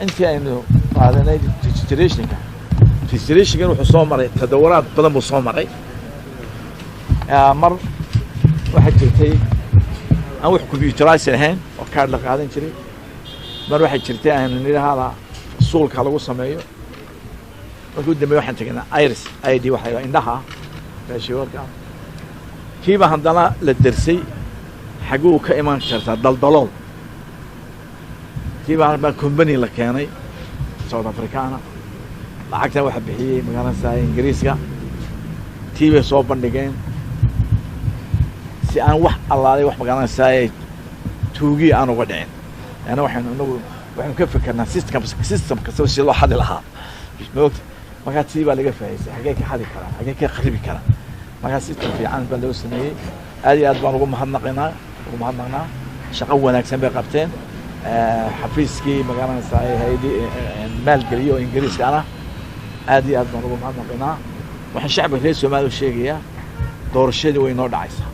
أنت إنه هذا نادي registration كانوا حصامري تدورات بدن بصامري مر واحد جرتي أو كمبيوترايز الحين وكارد لك هذا نشري مر واحد جرتي أنا هذا الصول كله سمايو وقدامي واحد تجينا ايرس اي دي واحد عندها ماشي ورقه كيف عندنا للدرسي حقوق كايمان شرطه دلدلول كيف ما كومباني لك يعني ساوث افريكانا لعقتها واحد بحيي مقانا ساي انجليزكا تيبي سو بندقين سي انا wax allaale wax maqaana saay tuugi aan uga dhicin ana waxaan ka fikirnaa systemka soo si loo xadi lahaa moogta marka tii baa laga faa'iiday xagee ka xadi karaa xagee ka qaribi karaa marka system fiican baa loo sameeyay aad baan ugu mahadnaqnaa shaqo wanaagsan bay qabteen xafiiskii maqaana saay haydi maalgeliyo ingiriiska ana aad baan ugu mahadnaqnaa waxaan shacabka reer Soomaaliya sheegaya doorashadii way noo dhacaysaa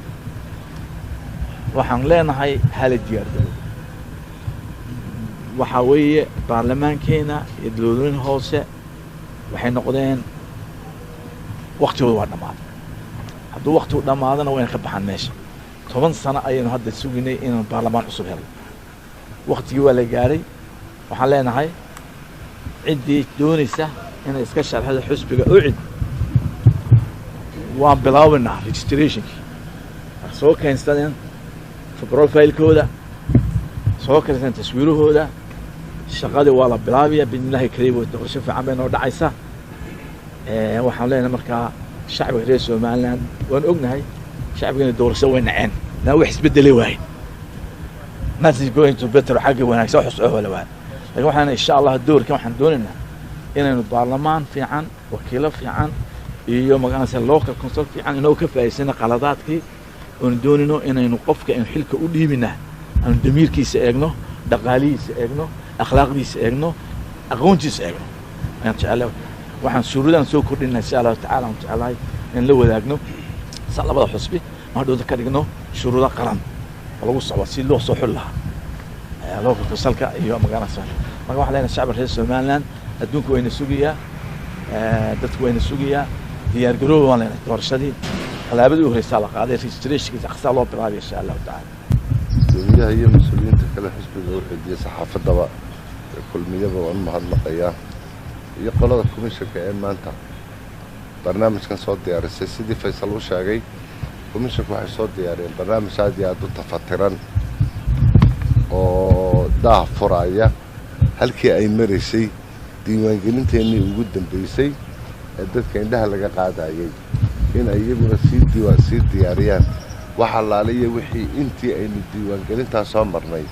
waxaan leenahay hal diyaar garow waxa weeye baarlamaankeena iyo dowladweynaha hoose waxay noqdeen waqtigooda waa dhamaaday hadduu waqtigu dhamaadana wayna ka baxaan meesha 10 sano ayaynu hadda suginay inaan baarlamaan cusub helno waqtigii waa la gaaray waxaan leenahay ciddii doonaysa inay iska sharxdo xusbiga ucid waan bilaawnaa registrationkii soo keensadeen profile-kooda soo keensadeen taswiirahooda shaqadii waa la bilaabiya bidnillaahi kariim doorasho fiican bay noo dhacaysa waxaan leenahay markaa shacbiga reer Soomaaliland waan ognahay shacbigana doorasho way naceen na wax isbedelay waay not is going to better xagga wanaagsan wax soo wala waay laakiin waxaan insha Allah doorkan waxaan doonaynaa inaynu baarlamaan fiican wakiilo fiican iyo magacaasa local council fiican inuu ka faa'iideysano qaladaadkii oo doonino inaynu qofka in xilka u dhiibina aan damiirkiisa eegno dhaqaalihiisa eegno akhlaaqdiisa eegno aqoontiisa eegno aan jecelahay waxaan suuradaan soo kordhinaa insha Allah taala aan jecelahay in la wadaagno salabada xusbi ma dhowda ka dhigno shuruudo qaran lagu socdo si loo soo xul lahaa local councilka iyo magacaasa marka waxa leena shacabka reer Soomaaliland adduunku wayna sugiyaa dadku wayna sugiyaa diyaar garoow waan leenahay doorashadii talaabadii u horeysa la qaaday registrationkiisa aqsa loo bilaabay insha Allah taala dowladda iyo mas'uuliyiinta kala xisbiga oo xiddiya saxaafadaba kulmiyada oo mahadnaqaya iyo qolada komishanka ee maanta barnaamijkan soo diyaarisay sidii Faysal uu sheegay komishanku waxay soo diyaariyeen barnaamij aad u tafatiran oo daahfuraya halkii ay mareysay diiwaangelinteennii ugu dambeysay ee dadka indhaha laga qaadayay in ay iyaguna sii diyaariyaan waxa laaliya wixii intii aynu diiwaangelintaa soo marnay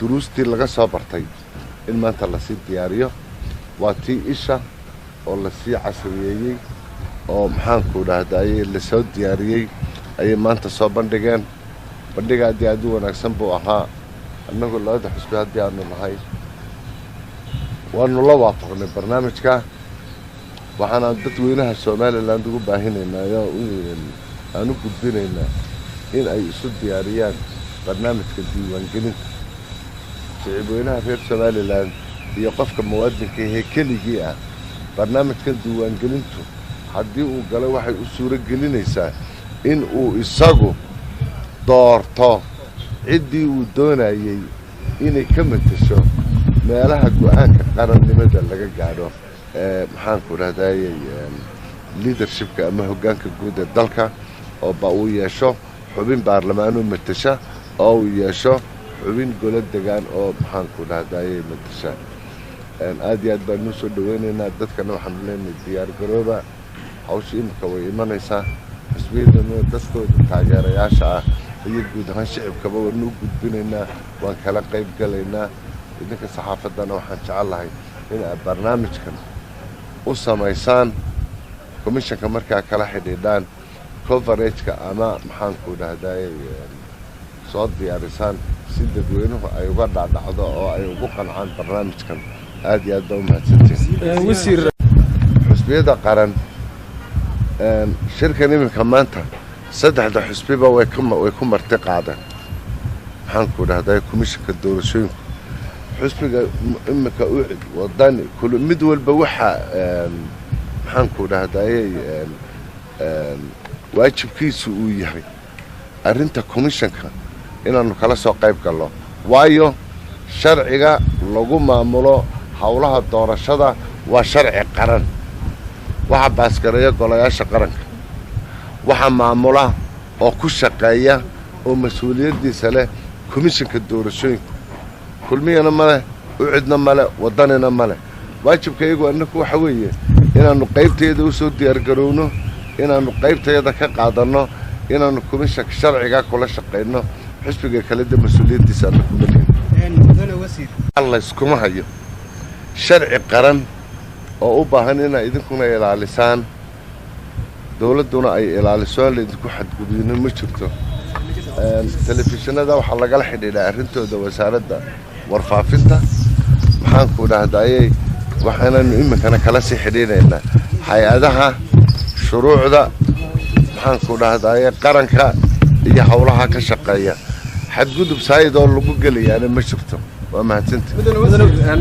duruustii laga soo bartay in maanta la sii diyaariyo waa tii isha oo la sii casriyeeyey oo maxaanku dhahdaayay la soo diyaariyey ayay maanta soo bandhigeen bandhiga aad u wanaagsan buu ahaa annagu labada xusbi haddii aanu nahay waanu la waafaqnay barnaamijka waxaana dadweynaha Soomaaliland ugu baahinaynaa aan u gudbinaynaa in ay isu diyaariyaan barnaamijka diiwaangelinta shacabweynaha reer Soomaaliland iyo qofka muwaadinka ee keligii ah barnaamijkan diiwaangelintu haddii uu galo waxay u suuro gelinaysaa in uu isagu doorto ciddii uu doonayay inay ka matasho meelaha go'aanka qarannimada laga gaadho maxaanku dhahdaayay leadershipka ama hoggaanka guud ee dalka oo ba uu yeesho xubin baarlamaan oo matasha oo uu yeesho xubin golo degaan oo maxaanku dhahdaayay matasha aad baan soo dhaweynaynaa dadkana waxaan leenahay diyaar garooba hawsha imika way imanaysaa xisbiyadana dadkooda taageerayaasha ah iyo guud ahaan shacabkaba waan u gudbinaynaa waan kala qayb galaynaa idinka saxaafaddana waxaan jecelahay in barnaamijkan u samaysaan komishanka markaa kala xidhiidhaan coverageka ama maxaanku dhahdaayay soo diyaarisaan si dadweynuhu ay uga dhaadhacdo oo ay ugu qancaan barnaamijkan aad baa u mahadsantihiin xusbiyada qaran shirkan iminka maanta saddexda xusbiba way ku marti qaadeen maxaanku dhahdaayay komishanka doorashooyinku xusbiga imika u cid wadani kullu mid walba waxa maxaan ku dhahdaayay waajibkiisu uu yahay arrinta commissionka inaanu kala soo qayb galno waayo sharciga lagu maamulo hawlaha doorashada waa sharci qaran waxa baaskareeya golayaasha qaranka waxa maamula oo ku shaqeeya oo mas'uuliyadiisa leh commissionka doorashooyinka kulmiyana male u cidna male wadanina male waajibka iyagu annagu waxa weeye inaanu qaybteeda u soo diyaar garowno inaanu qaybteeda ka qaadano inaanu commissionka sharciga kula shaqeyno xisbiga kale da mas'uuliyadiisa annagu mudane wasiir Allah iskuma hayo sharci qaran oo u baahan in ay idinkuna ilaalisaan dawladuna ay ilaaliso leedku xadgudubin ma jirto telefishinada waxa laga xidhiidhaa arrintooda wasaaradda warfaafinta waxaan ku dhahdaayay waxaanu imikana kala sii xidhiidhaynaa hay'adaha shuruucda waxaan ku dhahdaayay qaranka iyo hawlaha ka shaqeeya xadgudub saayid oo lagu geliyaana ma jirto waa mahadsantahay